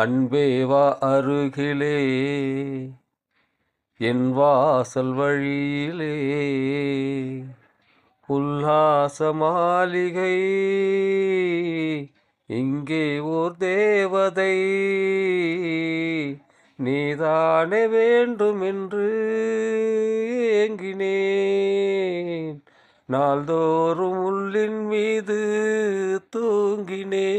அன்பேவா அருகிலே என் வாசல் வழியிலே உல்லாச மாளிகை இங்கே ஓர் தேவதை நீதானே வேண்டுமென்று ஏங்கினேன் நாள்தோறும் உள்ளின் மீது தூங்கினேன்.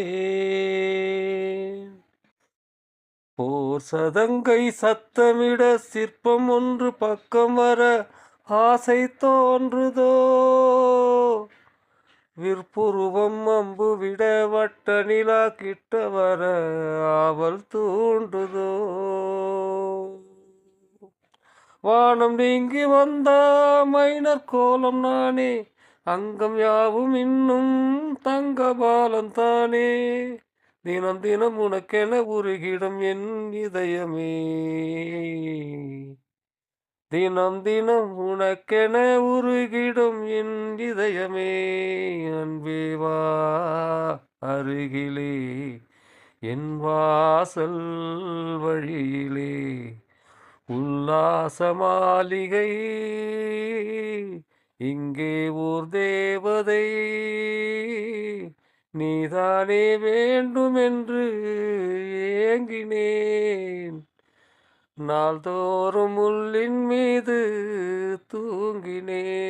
போர் சதங்கை சத்தமிட சிற்பம் ஒன்று பக்கம் வர ஆசை தோன்றுதோ, விற்புருவம் அம்பு விட வட்ட நிலா கிட்ட வர ஆவல் தூண்டுதோ. வானம் நீங்கி வந்த மைனர் கோலம் நானே, அங்கம் யாவும் இன்னும் தங்க பாலம் தானே, தினம் தினம் உனக்கென உருகிடும் என் இதயமே, தினம் தினம் உனக்கென உருகிடும் என் இதயமே. அன்பேவா அருகிலே என் வாசல் வழியிலே உல்லாச மாளிகை இங்கே ஓர் தேவதை நீதானே வேண்டுமென்று ஏங்கினேன் நாள்தோறும் உள்ளின் மீது தூங்கினேன்.